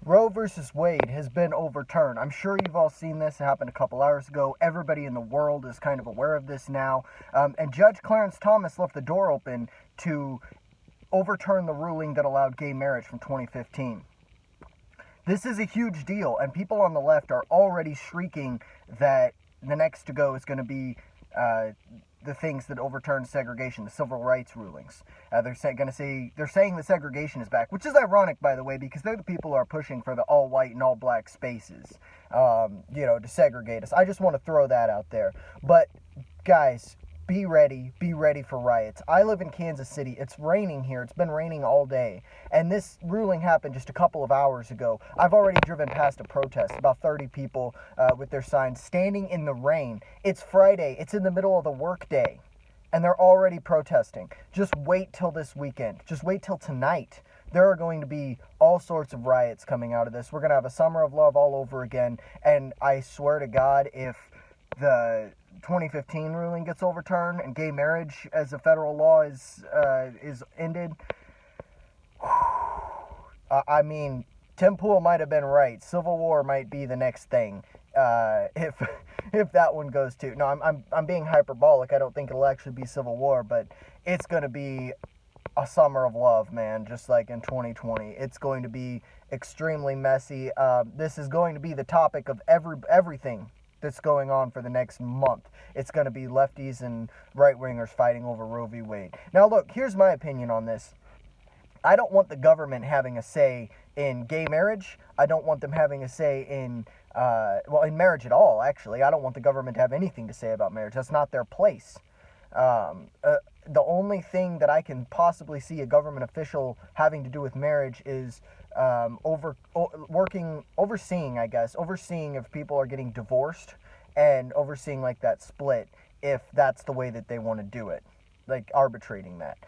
Roe versus Wade has been overturned. I'm sure you've all seen this. It happened a couple hours ago. Everybody in the world is kind of aware of this now. And Judge Clarence Thomas left the door open to overturn the ruling that allowed gay marriage from 2015. This is a huge deal, and people on the left are already shrieking that the next to go is going to be the things that overturn segregation, the civil rights rulings. They're saying the segregation is back, which is ironic, by the way, because they're the people who are pushing for the all white and all black spaces, to segregate us. I just want to throw that out there. But guys, be ready for riots. I live in Kansas City. It's raining here. It's been raining all day. And this ruling happened just a couple of hours ago. I've already driven past a protest, about 30 people with their signs standing in the rain. It's Friday. It's in the middle of the workday. And they're already protesting. Just wait till this weekend. Just wait till tonight. There are going to be all sorts of riots coming out of this. We're going to have a summer of love all over again. And I swear to God, if the 2015 ruling gets overturned and gay marriage as a federal law is ended, I mean, Tim Pool might have been right. Civil war might be the next thing if that one goes to. No, I'm being hyperbolic. I don't think it'll actually be civil war, but it's going to be a summer of love, man, just like in 2020. It's going to be extremely messy. This is going to be the topic of everything that's going on for the next month. It's going to be lefties and right-wingers fighting over Roe v. Wade. Now, look, here's my opinion on this. I don't want the government having a say in gay marriage. I don't want them having a say in marriage at all, actually. I don't want the government to have anything to say about marriage. That's not their place. The only thing that I can possibly see a government official having to do with marriage is overseeing if people are getting divorced and overseeing like that split, if that's the way that they want to do it, like arbitrating that.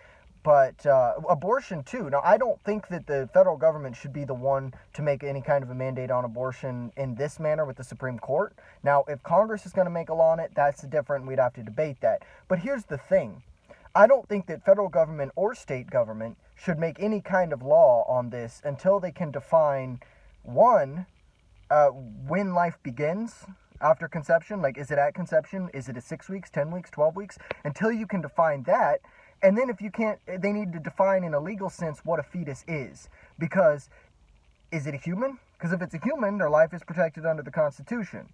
But abortion too. Now, I don't think that the federal government should be the one to make any kind of a mandate on abortion in this manner with the Supreme Court. Now, if Congress is going to make a law on it, that's different. We'd have to debate that. But here's the thing. I don't think that federal government or state government should make any kind of law on this until they can define, one, when life begins after conception. Like, is it at conception? Is it at 6 weeks, 10 weeks, 12 weeks? Until you can define that. And then if you can't, they need to define in a legal sense what a fetus is. Because is it a human? Because if it's a human, their life is protected under the Constitution.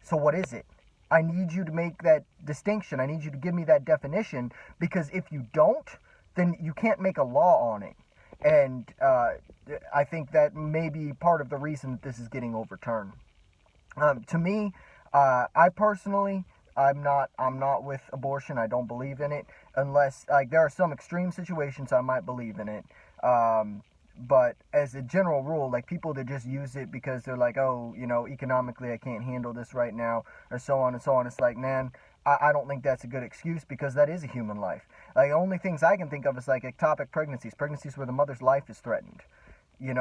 So what is it? I need you to make that distinction. I need you to give me that definition, because if you don't, then you can't make a law on it. And I think that may be part of the reason that this is getting overturned. To me, I personally, I'm not with abortion. I don't believe in it, unless there are some extreme situations I might believe in it. But as a general rule, people that just use it because they're like, oh, economically I can't handle this right now, or so on and so on. It's like, man, I don't think that's a good excuse, because that is a human life. The only things I can think of is ectopic pregnancies where the mother's life is threatened. And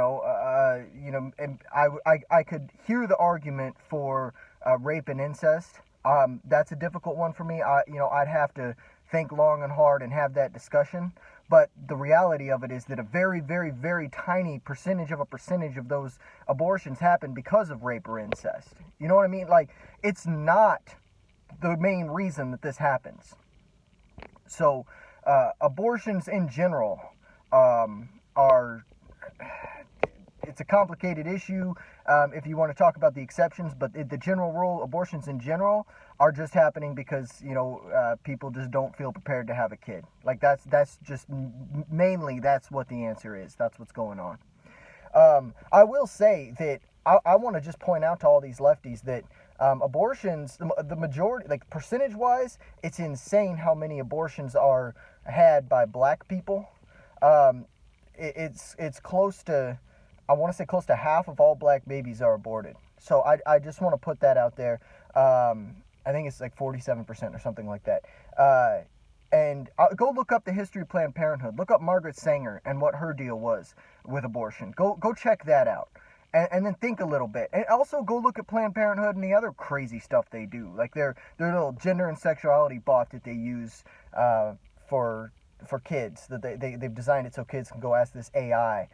I could hear the argument for rape and incest. That's a difficult one for me. I'd have to think long and hard and have that discussion. But the reality of it is that a very, very, very tiny percentage of those abortions happen because of rape or incest. You know what I mean? It's not the main reason that this happens. So, abortions in general are... It's a complicated issue if you want to talk about the exceptions, but the general rule, abortions in general are just happening because, people just don't feel prepared to have a kid. That's just mainly that's what the answer is. That's what's going on. I will say that I want to just point out to all these lefties that abortions, the majority, percentage-wise, it's insane how many abortions are had by black people. It's close to... I want to say close to half of all black babies are aborted. So I just want to put that out there. I think it's 47% or something like that. And go look up the history of Planned Parenthood. Look up Margaret Sanger and what her deal was with abortion. Go check that out. And then think a little bit. And also go look at Planned Parenthood and the other crazy stuff they do. Their little gender and sexuality bot that they use for kids. That they've designed it so kids can go ask this AI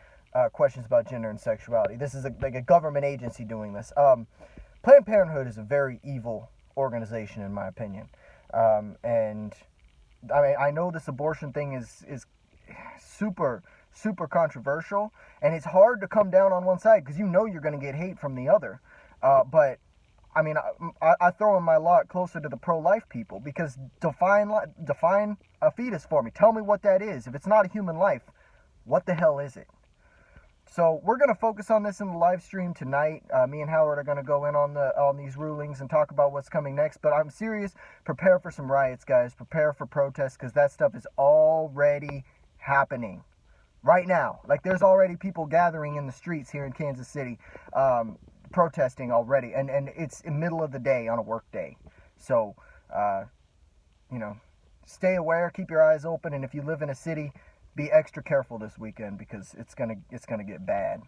questions about gender and sexuality. This is like a government agency doing this. Planned Parenthood is a very evil organization, in my opinion. And I mean, I know this abortion thing is super controversial, and it's hard to come down on one side because you know you're going to get hate from the other. But I mean, I throw in my lot closer to the pro-life people, because define a fetus for me. Tell me what that is. If it's not a human life, what the hell is it? So we're going to focus on this in the live stream tonight. Me and Howard are going to go in on these rulings and talk about what's coming next. But I'm serious. Prepare for some riots, guys. Prepare for protests, because that stuff is already happening right now. Like, there's already people gathering in the streets here in Kansas City, protesting already. And it's in the middle of the day on a work day. So, you know, stay aware, keep your eyes open. And if you live in a city, be extra careful this weekend, because it's gonna get bad.